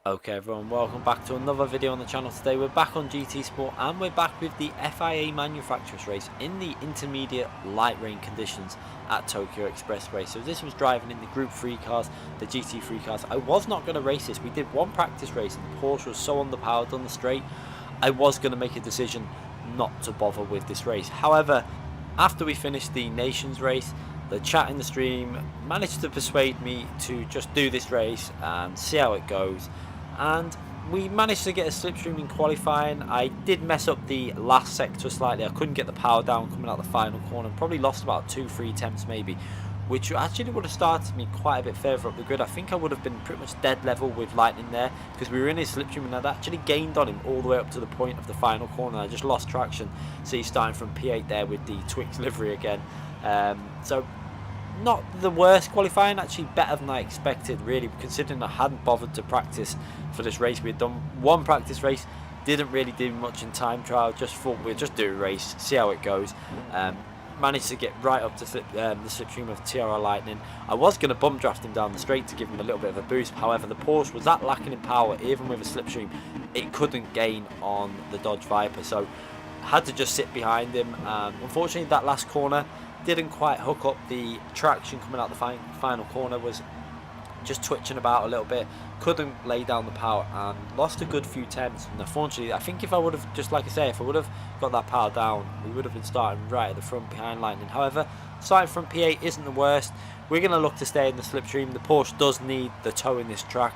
Okay everyone, welcome back to another video on the channel. Today we're back on GT Sport and we're back with the FIA manufacturers race in the intermediate light rain conditions at Tokyo Expressway. So this was driving in the Group 3 cars, the GT3 cars. I was not going to race this. We did one practice race and the Porsche was so underpowered on the straight. I was going to make a decision not to bother with this race. However, after we finished the Nations race, the chat in the stream managed to persuade me to just do this race and see how it goes. And we managed to get a slipstream in qualifying. I did mess up the last sector slightly. I couldn't get the power down coming out the final corner. Probably lost about 2-3 attempts maybe, which actually would have started me quite a bit further up the grid. I think I would have been pretty much dead level with Lightning there because we were in his slipstream and I'd actually gained on him all the way up to the point of the final corner. I just lost traction. So he's starting from P8 there with the Twix livery again. So not the worst qualifying, actually better than I expected really, considering I hadn't bothered to practice for this race. We had done one practice race, didn't really do much in time trial, just thought we'd just do a race, see how it goes. Managed to get right up to the slipstream of TRR Lightning. I was going to bump draft him down the straight to give him a little bit of a boost, however the Porsche was that lacking in power, even with a slipstream it couldn't gain on the Dodge Viper, so had to just sit behind him. Unfortunately that last corner didn't quite hook up. The traction coming out the final corner was just twitching about a little bit, couldn't lay down the power and lost a good few tenths. And unfortunately I think if I would have, just like I say, if I would have got that power down, we would have been starting right at the front behind Lightning. However, starting from P8 isn't the worst. We're going to look to stay in the slipstream. The Porsche does need the toe in this track.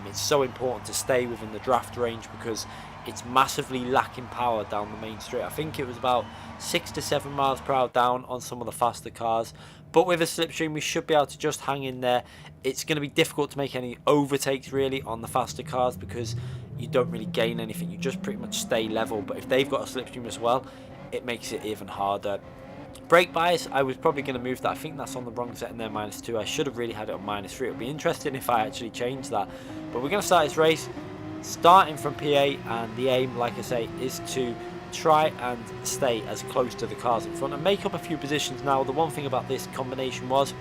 It's so important to stay within the draft range because it's massively lacking power down the main straight. I think it was about 6 to 7 miles per hour down on some of the faster cars, but with a slipstream we should be able to just hang in there. It's going to be difficult to make any overtakes really on the faster cars because you don't really gain anything, you just pretty much stay level. But if they've got a slipstream as well, it makes it even harder. Brake bias, I was probably going to move that. I think that's on the wrong setting there, -2. I should have really had it on -3. It would be interesting if I actually changed that. But we're going to start this race starting from P8, and the aim, like I say, is to try and stay as close to the cars in front and make up a few positions. Now, the one thing about this combination was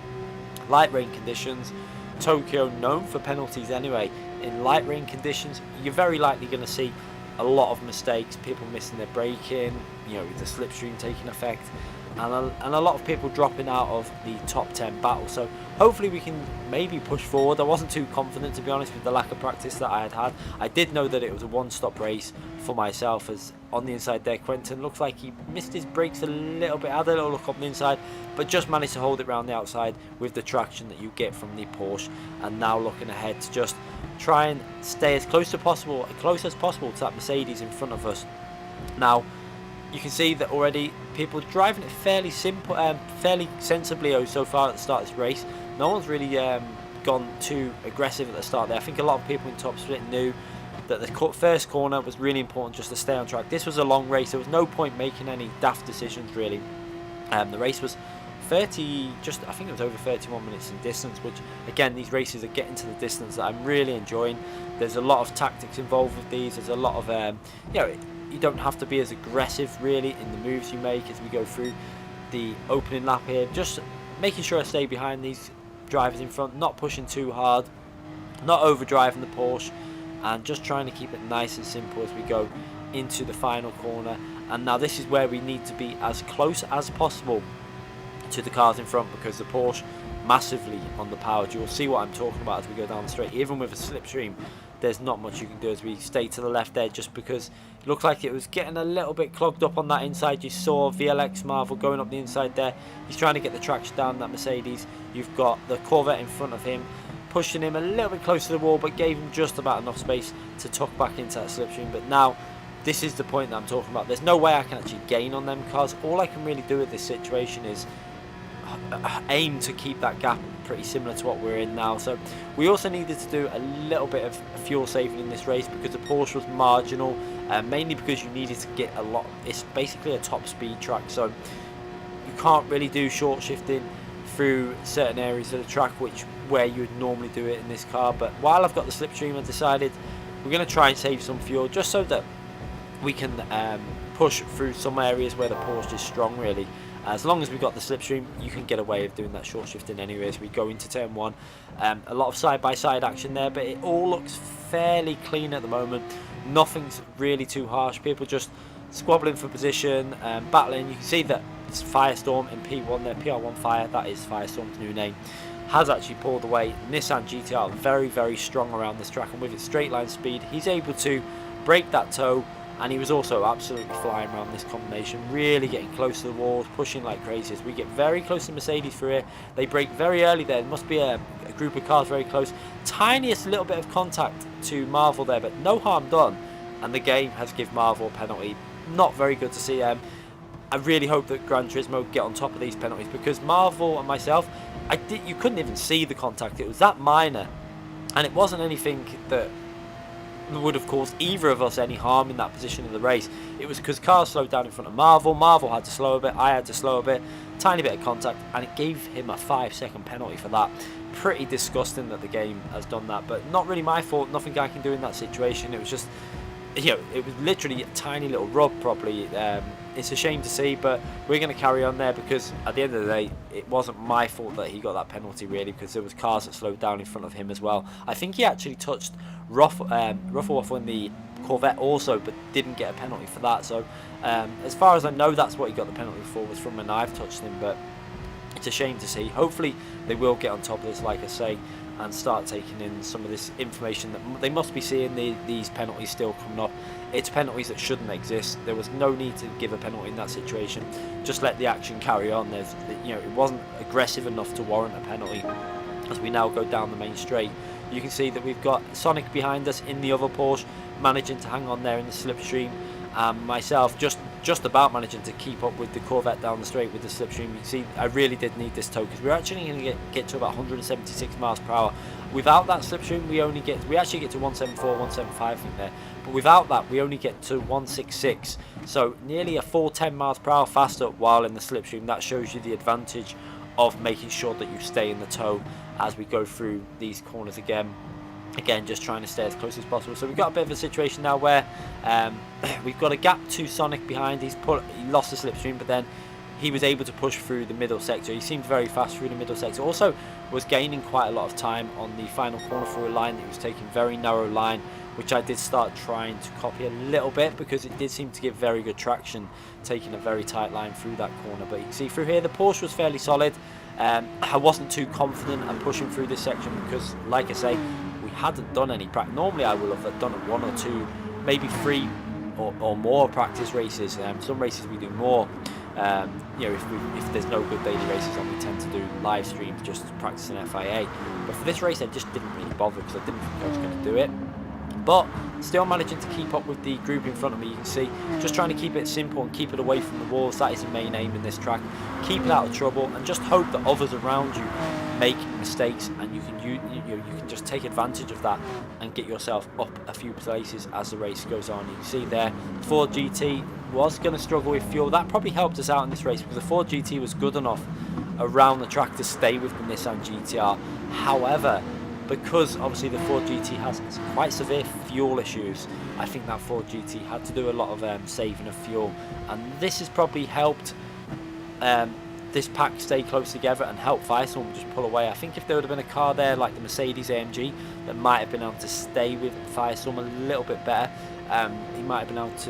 light rain conditions. Tokyo, known for penalties anyway. In light rain conditions, you're very likely going to see a lot of mistakes, people missing their braking, you know, with the slipstream taking effect, and a lot of people dropping out of the top 10 battle. So hopefully we can maybe push forward. I wasn't too confident, to be honest, with the lack of practice that I had. I did know that it was a one-stop race for myself, as on the inside there Quentin looks like he missed his brakes a little bit, had a little look up the inside, but just managed to hold it around the outside with the traction that you get from the Porsche. And now looking ahead to just try and stay as close as possible to that Mercedes in front of us. Now you can see that already people are driving it fairly sensibly so far at the start of this race. No one's really gone too aggressive at the start there. I think a lot of people in top split knew that the first corner was really important just to stay on track. This was a long race, there was no point making any daft decisions really. The race was I think it was over 31 minutes in distance, which again, these races are getting to the distance that I'm really enjoying. There's a lot of tactics involved with these. There's a lot of you know, you don't have to be as aggressive really in the moves you make as we go through the opening lap here. Just making sure I stay behind these drivers in front, not pushing too hard, not overdriving the Porsche, and just trying to keep it nice and simple as we go into the final corner. And now this is where we need to be as close as possible to the cars in front because the Porsche massively underpowered. You'll see what I'm talking about as we go down the straight. Even with a slipstream, there's not much you can do as we stay to the left there, just because it looked like it was getting a little bit clogged up on that inside. You saw VLX Marvel going up the inside there. He's trying to get the traction down that Mercedes. You've got the Corvette in front of him, pushing him a little bit closer to the wall, but gave him just about enough space to tuck back into that slipstream. But now this is the point that I'm talking about. There's no way I can actually gain on them cars. All I can really do with this situation is aim to keep that gap pretty similar to what we're in now. So we also needed to do a little bit of fuel saving in this race because the Porsche was marginal, mainly because you needed to get a lot. It's basically a top speed track, so you can't really do short shifting through certain areas of the track where you would normally do it in this car. But while I've got the slipstream, I decided we're going to try and save some fuel just so that we can push through some areas where the Porsche is strong really. As long as we've got the slipstream, you can get away with doing that short shifting anyway as we go into turn 1. A lot of side-by-side action there, but it all looks fairly clean at the moment. Nothing's really too harsh. People just squabbling for position, battling. You can see that it's Firestorm in P1 there, PR1 Fire, that is Firestorm's new name, has actually pulled away. Nissan GTR very, very strong around this track, and with its straight line speed, he's able to break that toe, and he was also absolutely flying around this combination, really getting close to the walls, pushing like crazy. As we get very close to Mercedes through here, they brake very early there. There must be a group of cars very close. Tiniest little bit of contact to Marvel there, but no harm done, and the game has given Marvel a penalty. Not very good to see. I really hope that Gran Turismo get on top of these penalties, because Marvel and myself, you couldn't even see the contact. It was that minor, and it wasn't anything that would have caused either of us any harm in that position of the race. It was because cars slowed down in front of Marvel. Marvel had to slow a bit, I had to slow a bit, tiny bit of contact, and it gave him a 5-second penalty for that. Pretty disgusting that the game has done that, but not really my fault. Nothing I can do in that situation. It was just, you know, it was literally a tiny little rub probably. It's a shame to see, but we're going to carry on there, because at the end of the day, it wasn't my fault that he got that penalty really, because there was cars that slowed down in front of him as well. I think he actually touched Ruffle in the Corvette also, but didn't get a penalty for that. So as far as I know, that's what he got the penalty for, was from when I've touched him, but it's a shame to see. Hopefully they will get on top of this, like I say, and start taking in some of this information that they must be seeing. These penalties still coming up. It's penalties that shouldn't exist. There was no need to give a penalty in that situation. Just let the action carry on. It wasn't aggressive enough to warrant a penalty. As we now go down the main straight, you can see that we've got Sonic behind us in the other Porsche, managing to hang on there in the slipstream. Myself just about managing to keep up with the Corvette down the straight with the slipstream. You can see I really did need this toe, because we're actually going to get to about 176 miles per hour. Without that slipstream, we actually get to 174, 175 I think there, but without that we only get to 166, so nearly a full 10 miles per hour faster while in the slipstream. That shows you the advantage of making sure that you stay in the toe as we go through these corners again, just trying to stay as close as possible. So we've got a bit of a situation now where we've got a gap to Sonic behind. He lost the slipstream, but then he was able to push through the middle sector. He seemed very fast through the middle sector. Also was gaining quite a lot of time on the final corner for a line that he was taking, very narrow line, which I did start trying to copy a little bit, because it did seem to give very good traction taking a very tight line through that corner. But you can see through here the Porsche was fairly solid. I wasn't too confident at pushing through this section, because like I say, we hadn't done any practice. Normally I would have done 1 or 2, maybe 3 or more practice races. Some races we do more. If there's no good daily races on, we tend to do live streams just to practice in FIA. But for this race I just didn't really bother, because I didn't think I was going to do it. But still managing to keep up with the group in front of me. You can see, just trying to keep it simple and keep it away from the walls. That is the main aim in this track. Keep it out of trouble, and just hope that others around you make mistakes, and you can just take advantage of that and get yourself up a few places as the race goes on. You can see there, Ford GT was going to struggle with fuel. That probably helped us out in this race, because the Ford GT was good enough around the track to stay with the Nissan GTR. However, because obviously the Ford GT has quite severe fuel issues, I think that Ford GT had to do a lot of saving of fuel, and this has probably helped this pack stay close together and help Firestorm just pull away. I think if there would have been a car there like the Mercedes AMG that might have been able to stay with Firestorm a little bit better,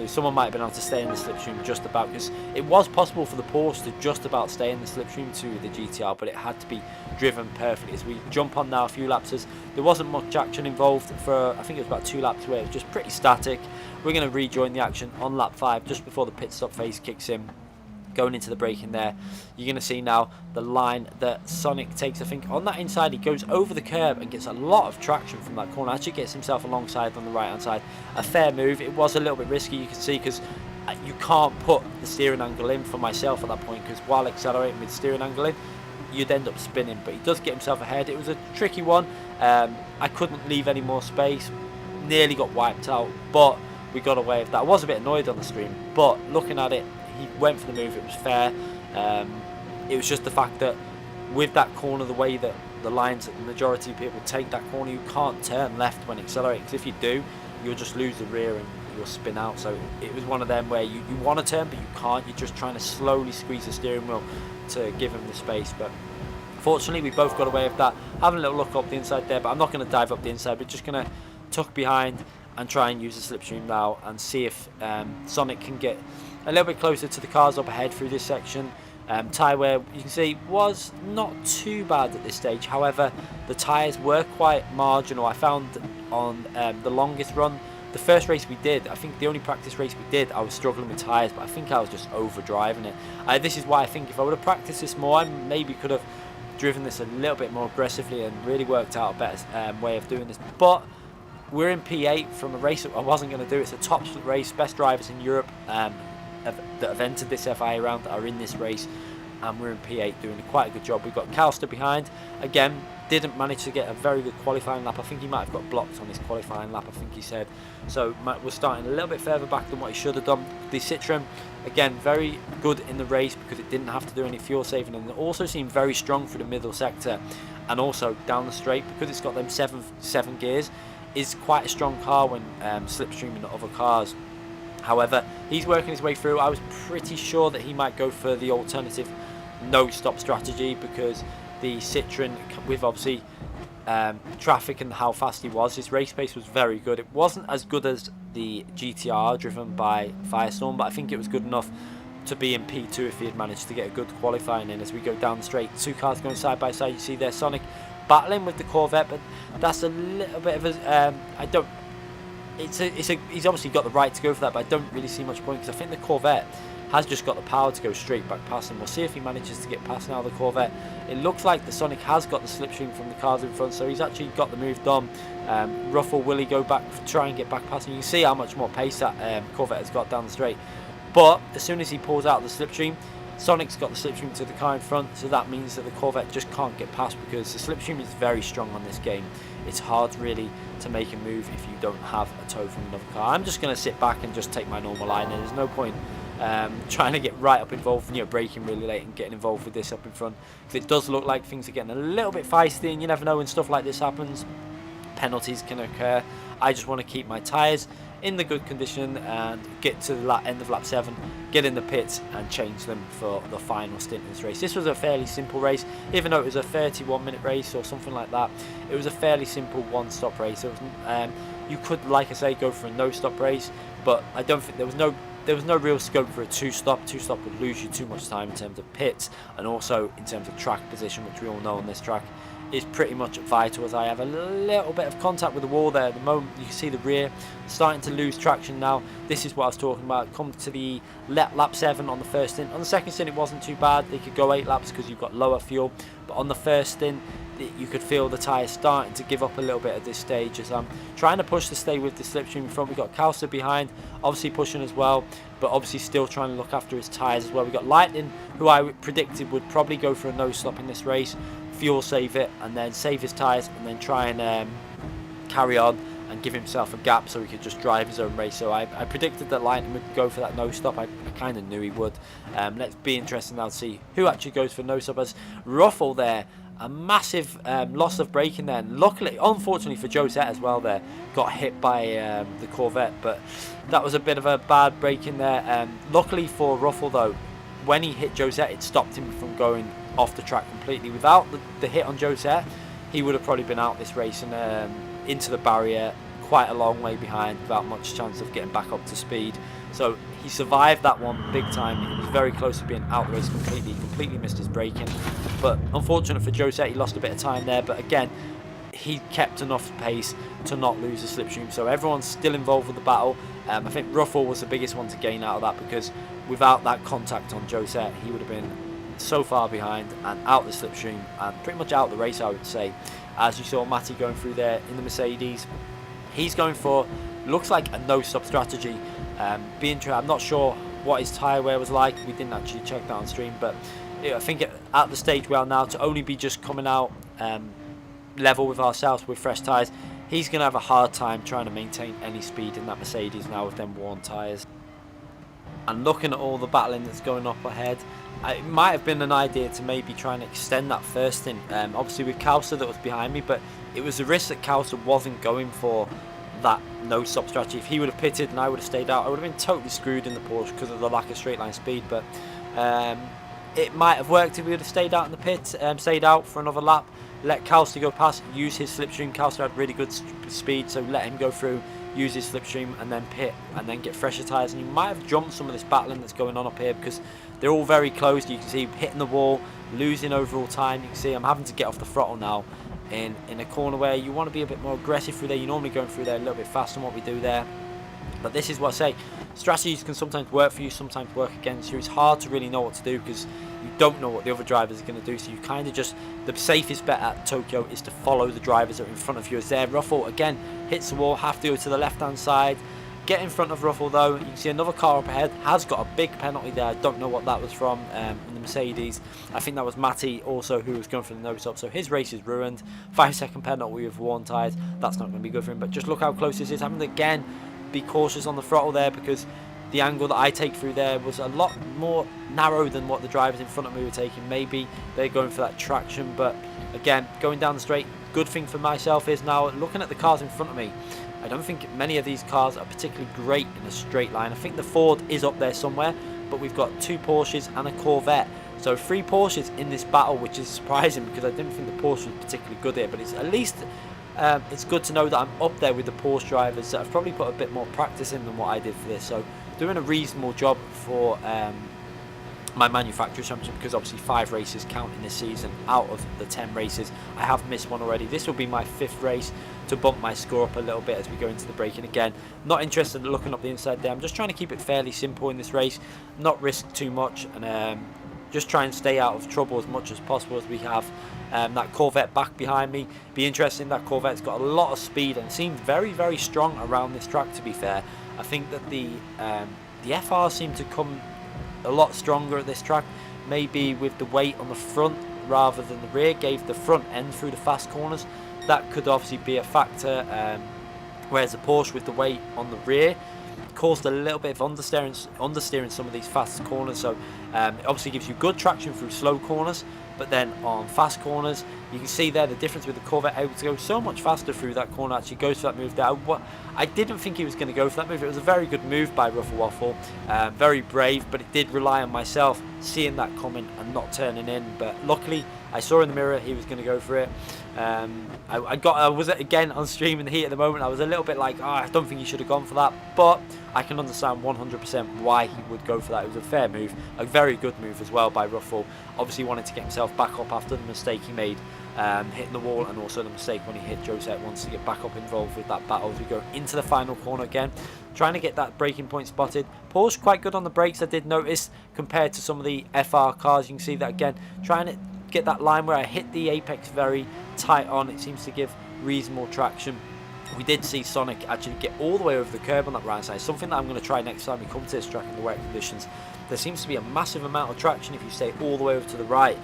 someone might have been able to stay in the slipstream just about, because it was possible for the Porsche to just about stay in the slipstream to the GTR, but it had to be driven perfectly. As we jump on now a few laps, there wasn't much action involved for, I think it was about 2 laps where it was just pretty static. We're going to rejoin the action on lap 5 just before the pit stop phase kicks in. Going into the braking there, you're going to see now the line that Sonic takes. I think on that inside he goes over the curb and gets a lot of traction from that corner, actually gets himself alongside on the right hand side. A fair move. It was a little bit risky, you can see, because you can't put the steering angle in for myself at that point, because while accelerating with steering angle in, you'd end up spinning. But he does get himself ahead. It was a tricky one. I couldn't leave any more space, nearly got wiped out, but we got away with that. I was a bit annoyed on the stream, but looking at it, he went for the move. It was fair. It was just the fact that with that corner, the way that the lines that the majority of people take that corner, you can't turn left when accelerating, because if you do, you'll just lose the rear, and you'll spin out. So it was one of them where you want to turn but you can't. You're just trying to slowly squeeze the steering wheel to give him the space. But fortunately we both got away with that. Having a little look up the inside there, but I'm not going to dive up the inside. We're just going to tuck behind and try and use the slipstream now and see if Sonic can get a little bit closer to the cars up ahead through this section. Tyre wear, you can see, was not too bad at this stage. However, the tyres were quite marginal. I found on the longest run, the first race we did, I think the only practice race we did, I was struggling with tyres, but I think I was just over driving it. This is why I think if I would have practiced this more, I maybe could have driven this a little bit more aggressively and really worked out a better way of doing this. But we're in P8 from a race that I wasn't going to do. It's a top race, best drivers in Europe that have entered this FIA round are in this race, and we're in P8 doing quite a good job. We've got Calster behind. Again, didn't manage to get a very good qualifying lap. I think he might have got blocked on his qualifying lap, I think he said. So we're starting a little bit further back than what he should have done. The Citroen, again, very good in the race because it didn't have to do any fuel saving, and it also seemed very strong through the middle sector, and also down the straight because it's got them seven gears. Is quite a strong car when slipstreaming other cars. However, he's working his way through. I was pretty sure that he might go for the alternative no-stop strategy because the Citroen, with obviously traffic and how fast he was, his race pace was very good. It wasn't as good as the GTR driven by Firestorm, but I think it was good enough to be in P2 if he had managed to get a good qualifying in. As we go down the straight, two cars going side by side. You see there Sonic battling with the Corvette, but that's a little bit of a he's obviously got the right to go for that, but I don't really see much point because I think the Corvette has just got the power to go straight back past him. We'll see if he manages to get past now the Corvette. It looks like the Sonic has got the slipstream from the cars in front, so he's actually got the move done. Ruffle, will he go back, try and get back past him? You can see how much more pace that Corvette has got down the straight. But as soon as he pulls out the slipstream, Sonic's got the slipstream to the car in front, so that means that the Corvette just can't get past because the slipstream is very strong on this game. It's hard really to make a move if you don't have a tow from another car. I'm just going to sit back and just take my normal line, and there's no point trying to get right up involved, braking really late and getting involved with this up in front, because it does look like things are getting a little bit feisty, and you never know when stuff like this happens. Penalties can occur. I just want to keep my tyres in the good condition and get to the end of lap 7, get in the pits and change them for the final stint in this race. This was a fairly simple race, even though it was a 31-minute race or something like that. It was a fairly simple one-stop race. It was, you could, like I say, go for a no-stop race, but I don't think there was no real scope for a two-stop. Two-stop would lose you too much time in terms of pits and also in terms of track position, which we all know on this track is pretty much vital, as I have a little bit of contact with the wall there at the moment. You can see the rear starting to lose traction now. This is what I was talking about. Come to the lap 7 on the first stint. On the second stint it wasn't too bad. They could go 8 laps because you've got lower fuel, but on the first stint you could feel the tyres starting to give up a little bit at this stage as I'm trying to push to stay with the slipstream in front. We've got Calster behind, obviously pushing as well, but obviously still trying to look after his tyres as well. We've got Lightning, who I predicted would probably go for a no-stop in this race, fuel save it and then save his tyres and then try and carry on and give himself a gap so he could just drive his own race. So I predicted that Lightning would go for that no-stop. I kind of knew he would. Let's be interested now to see who actually goes for no-stop. As Ruffle there, a massive loss of braking there. And luckily, unfortunately for Josette as well there, got hit by the Corvette, but that was a bit of a bad braking there. Luckily for Ruffle though, when he hit Josette, it stopped him from going off the track completely. Without the hit on Josette, he would have probably been out this race and into the barrier quite a long way behind without much chance of getting back up to speed. So he survived that one big time. He was very close to being out the race completely missed his braking, but unfortunate for Josette, he lost a bit of time there, but again he kept enough pace to not lose the slipstream, so everyone's still involved with the battle. I think Ruffle was the biggest one to gain out of that, because without that contact on Josette, he would have been so far behind and out the slipstream and pretty much out the race, I would say. As you saw Matty going through there in the Mercedes, he's going for, looks like a no-stop strategy. I'm not sure what his tyre wear was like, we didn't actually check that on stream, but I think at the stage we are now, to only be just coming out level with ourselves with fresh tyres, he's going to have a hard time trying to maintain any speed in that Mercedes now with them worn tyres. And looking at all the battling that's going up ahead, it might have been an idea to maybe try and extend that first stint, obviously with Calster that was behind me, but it was a risk that Calster wasn't going for that no stop strategy. If he would have pitted and I would have stayed out, I would have been totally screwed in the Porsche because of the lack of straight line speed. But it might have worked if we would have stayed out in the pit, stayed out for another lap, let Calster go past, use his slipstream. Calster had really good speed, so let him go through, use his slipstream, and then pit, and then get fresher tyres. And you might have jumped some of this battling that's going on up here because they're all very close. You can see hitting the wall, losing overall time. You can see I'm having to get off the throttle now in a corner where you want to be a bit more aggressive through there. You're normally going through there a little bit faster than what we do there. But this is what I say, strategies can sometimes work for you, sometimes work against you. It's hard to really know what to do because you don't know what the other drivers are going to do, so you kind of just, the safest bet at Tokyo is to follow the drivers that are in front of you. As there, Ruffle again hits the wall, have to go to the left hand side, get in front of Ruffle though. You can see another car up ahead has got a big penalty there. I don't know what that was from in the Mercedes. I think that was Matty also, who was going for the no stop, so his race is ruined. 5-second penalty with worn tyres, that's not going to be good for him. But just look how close this is. Having to again be cautious on the throttle there because the angle that I take through there was a lot more narrow than what the drivers in front of me were taking. Maybe they're going for that traction, but again, going down the straight, good thing for myself is now looking at the cars in front of me, I don't think many of these cars are particularly great in a straight line. I think the Ford is up there somewhere, but we've got 2 Porsches and a Corvette. So 3 Porsches in this battle, which is surprising because I didn't think the Porsche was particularly good here, but it's at least it's good to know that I'm up there with the Porsche drivers that have probably put a bit more practice in than what I did for this. So doing a reasonable job for my manufacturer championship, because obviously 5 races count in this season out of the 10 races. I have missed one already. This will be my 5th race to bump my score up a little bit as we go into the braking. Again, not interested in looking up the inside there. I'm just trying to keep it fairly simple in this race, not risk too much, and just try and stay out of trouble as much as possible as we have. That Corvette back behind me, be interesting. That Corvette's got a lot of speed and seemed very, very strong around this track, to be fair. I think that the FR seemed to come a lot stronger at this track, maybe with the weight on the front rather than the rear, gave the front end through the fast corners. That could obviously be a factor, whereas the Porsche with the weight on the rear caused a little bit of understeering some of these fast corners. So it obviously gives you good traction through slow corners, but then on fast corners you can see there the difference with the Corvette able to go so much faster through that corner. Actually goes for that move there. I didn't think he was going to go for that move. It was a very good move by Ruffle Waffle, very brave, but it did rely on myself seeing that coming and not turning in. But luckily I saw in the mirror he was going to go for it. I was again on stream in the heat at the moment. I was a little bit like, I don't think he should have gone for that, but I can understand 100% why he would go for that. It was a fair move, a very good move as well by Ruffle. Obviously wanted to get himself back up after the mistake he made, hitting the wall, and also the mistake when he hit Josette. Wants to get back up involved with that battle as we go into the final corner again, trying to get that braking point spotted. Porsche quite good on the brakes, I did notice, compared to some of the FR cars. You can see that again, trying to get that line where I hit the apex very tight on. It seems to give reasonable traction. We did see Sonic actually get all the way over the curb on that right side, something that I'm going to try next time we come to this track in the wet conditions. There seems to be a massive amount of traction if you stay all the way over to the right,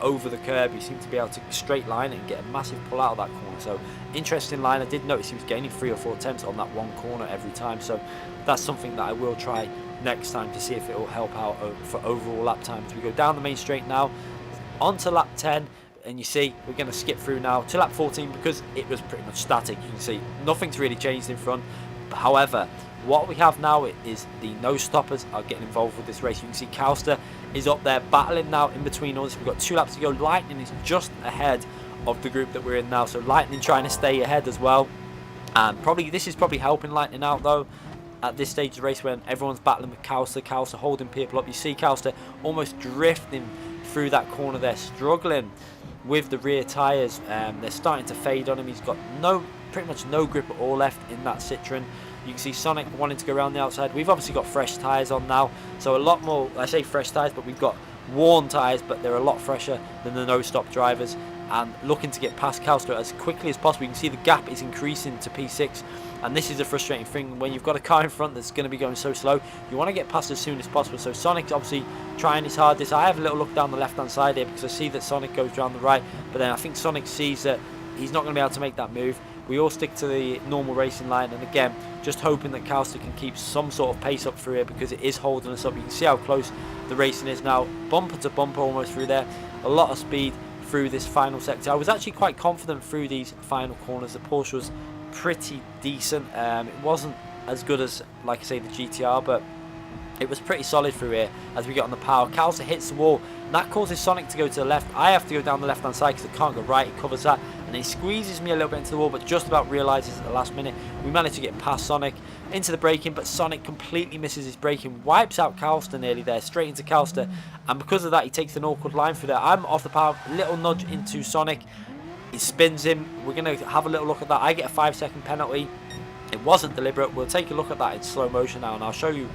over the curb. You seem to be able to straight line it and get a massive pull out of that corner. So interesting line. I did notice he was gaining 3 or 4 attempts on that one corner every time, so that's something that I will try next time to see if it will help out for overall lap times. We go down the main straight now onto lap 10, and you see we're going to skip through now to lap 14 because it was pretty much static. You can see nothing's really changed in front. However, what we have now is the no stoppers are getting involved with this race. You can see Calster is up there battling now in between us. We've got 2 laps to go. Lightning is just ahead of the group that we're in now, so Lightning trying to stay ahead as well. This is probably helping Lightning out though at this stage of the race when everyone's battling with Calster holding people up. You see Calster almost drifting through that corner there, struggling with the rear tyres. They're starting to fade on him. He's got pretty much no grip at all left in that Citroen. You can see Sonic wanting to go around the outside. We've obviously got fresh tyres on now, so a lot more, I say fresh tyres, but we've got worn tyres, but they're a lot fresher than the no-stop drivers, and looking to get past Calster as quickly as possible. You can see the gap is increasing to P6, and this is a frustrating thing when you've got a car in front that's going to be going so slow. You want to get past as soon as possible, so Sonic's obviously trying his hardest. I have a little look down the left-hand side here because I see that Sonic goes around the right, but then I think Sonic sees that he's not going to be able to make that move. We all stick to the normal racing line, and again, just hoping that Calster can keep some sort of pace up through here because it is holding us up. You can see how close the racing is now, bumper to bumper almost through there. A lot of speed through this final sector. I was actually quite confident through these final corners. The Porsche was pretty decent. It wasn't as good as, like I say, the GTR, but it was pretty solid through here as we get on the power. Calcer hits the wall, and that causes Sonic to go to the left. I have to go down the left hand side because I can't go right. He covers that, and he squeezes me a little bit into the wall, but just about realizes at the last minute. We managed to get past Sonic into the braking, but Sonic completely misses his braking, wipes out Calster nearly there, straight into Calster, and because of that he takes an awkward line through there. I'm off the power, little nudge into Sonic, it spins him. We're going to have a little look at that. I get a 5-second penalty. It wasn't deliberate. We'll take a look at that in slow motion now, and I'll show you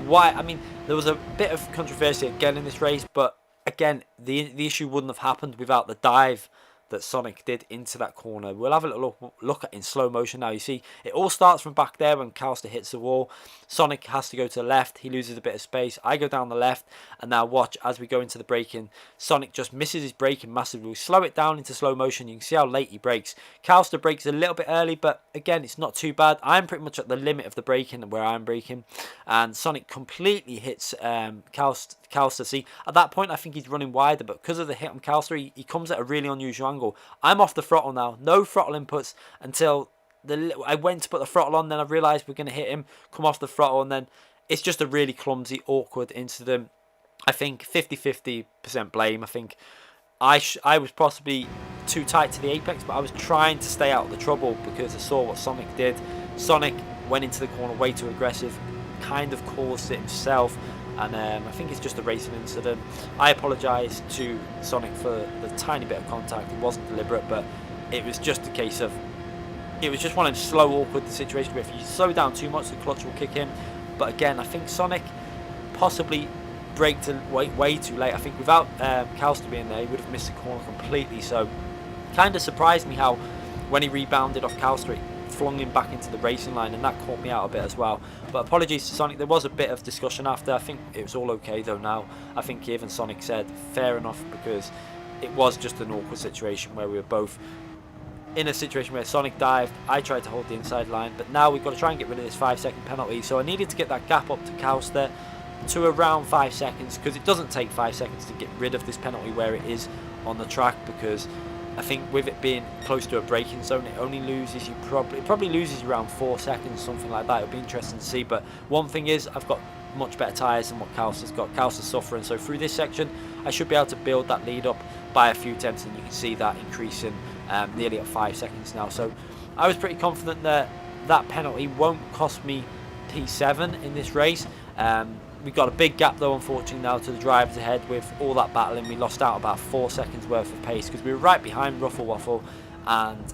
why. I mean, there was a bit of controversy again in this race, but again, the issue wouldn't have happened without the dive that Sonic did into that corner. We'll have a little look at in slow motion now. You see, it all starts from back there when Calster hits the wall. Sonic has to go to the left. He loses a bit of space. I go down the left, and now watch as we go into the braking. Sonic just misses his braking massively. We slow it down into slow motion. You can see how late he brakes. Calster brakes a little bit early, but again, it's not too bad. I'm pretty much at the limit of the braking where I'm braking, and Sonic completely hits Calster. See, at that point, I think he's running wider, but because of the hit on Calster, he comes at a really unusual angle. I'm off the throttle now. No throttle inputs until I went to put the throttle on. Then I realised we're going to hit him. Come off the throttle, and then it's just a really clumsy, awkward incident. I think 50-50% blame. I think I was possibly too tight to the apex, but I was trying to stay out of the trouble because I saw what Sonic did. Sonic went into the corner way too aggressive, kind of caused it himself. And I think it's just a racing incident. I apologise to Sonic for the tiny bit of contact. It wasn't deliberate, but it was just a case of, it was just one of the slow, awkward situations where if you slow down too much, the clutch will kick in. But again, I think Sonic possibly braked way too late. I think without Calster being there, he would have missed the corner completely. So kind of surprised me how when he rebounded off Calster, it flung him back into the racing line, and that caught me out a bit as well. But apologies to Sonic. There was a bit of discussion after. I think it was all okay though now. I think even Sonic said fair enough, because it was just an awkward situation where we were both in a situation where Sonic dived, I tried to hold the inside line, but now we've got to try and get rid of this 5-second penalty. So I needed to get that gap up to Calster to around 5 seconds, because it doesn't take 5 seconds to get rid of this penalty where it is on the track, because I think with it being close to a braking zone, it only loses you probably loses you around 4 seconds, something like that. It'll be interesting to see. But one thing is, I've got much better tyres than what Calster's got. Calster's suffering, so through this section I should be able to build that lead up by a few tenths, and you can see that increasing nearly at 5 seconds now. So I was pretty confident that that penalty won't cost me P7 in this race. We've got a big gap though, unfortunately, now to the drivers ahead. With all that battling, we lost out about 4 seconds worth of pace, because we were right behind Ruffle Waffle and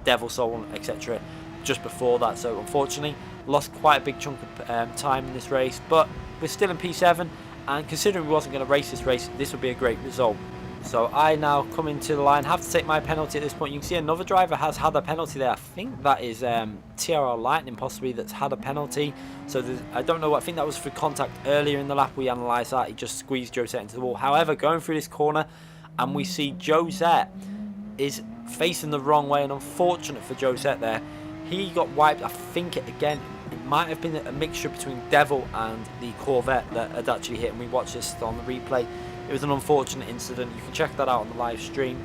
Devil Soul, etc. just before that. So unfortunately lost quite a big chunk of time in this race, but we're still in P7, and considering we wasn't going to race this race, this would be a great result. So I now come into the line, have to take my penalty at this point. You can see another driver has had a penalty there. I think that is TRL Lightning possibly that's had a penalty. So I don't know, I think that was for contact earlier in the lap. We analysed that. He just squeezed Josette into the wall. However, going through this corner, and we see Josette is facing the wrong way, and unfortunate for Josette there, he got wiped. I think it might have been a mixture between Devil and the Corvette that had actually hit, and we watched this on the replay. It was an unfortunate incident. You can check that out on the live stream.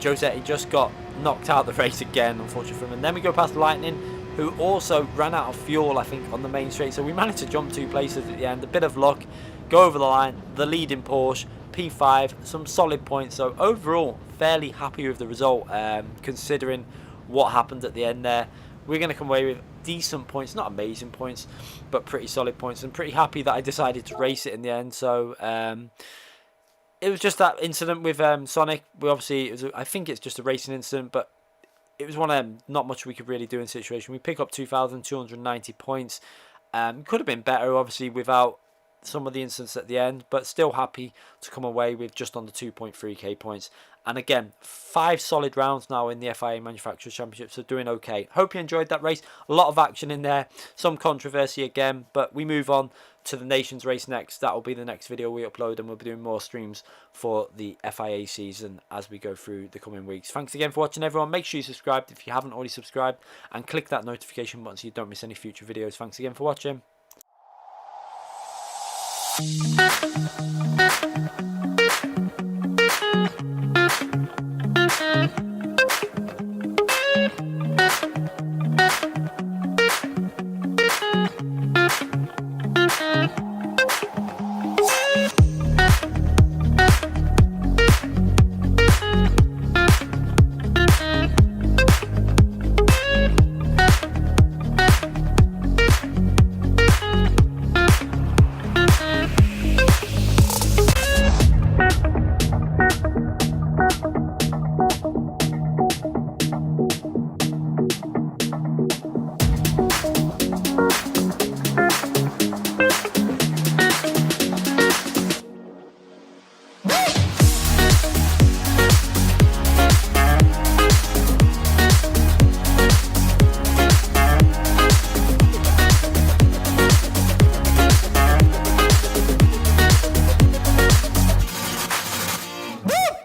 Josette, he just got knocked out of the race again, unfortunately for him. And then we go past Lightning, who also ran out of fuel, I think, on the main straight. So we managed to jump 2 places at the end. A bit of luck, go over the line, the leading Porsche, P5, some solid points. So overall, fairly happy with the result, considering what happened at the end there. We're going to come away with decent points, not amazing points, but pretty solid points, and pretty happy that I decided to race it in the end. So it was just that incident with Sonic. We obviously, I think it's just a racing incident, but it was one of them, not much we could really do in the situation. We pick up 2,290 points. Could have been better, obviously, without some of the incidents at the end, but still happy to come away with just under 2.3k points. And again, 5 solid rounds now in the FIA Manufacturers Championship, so doing okay. Hope you enjoyed that race. A lot of action in there, some controversy again, but we move on to the Nations race next. That will be the next video we upload, and we'll be doing more streams for the FIA season as we go through the coming weeks. Thanks again for watching, everyone. Make sure you subscribe if you haven't already subscribed, and click that notification button so you don't miss any future videos. Thanks again for watching.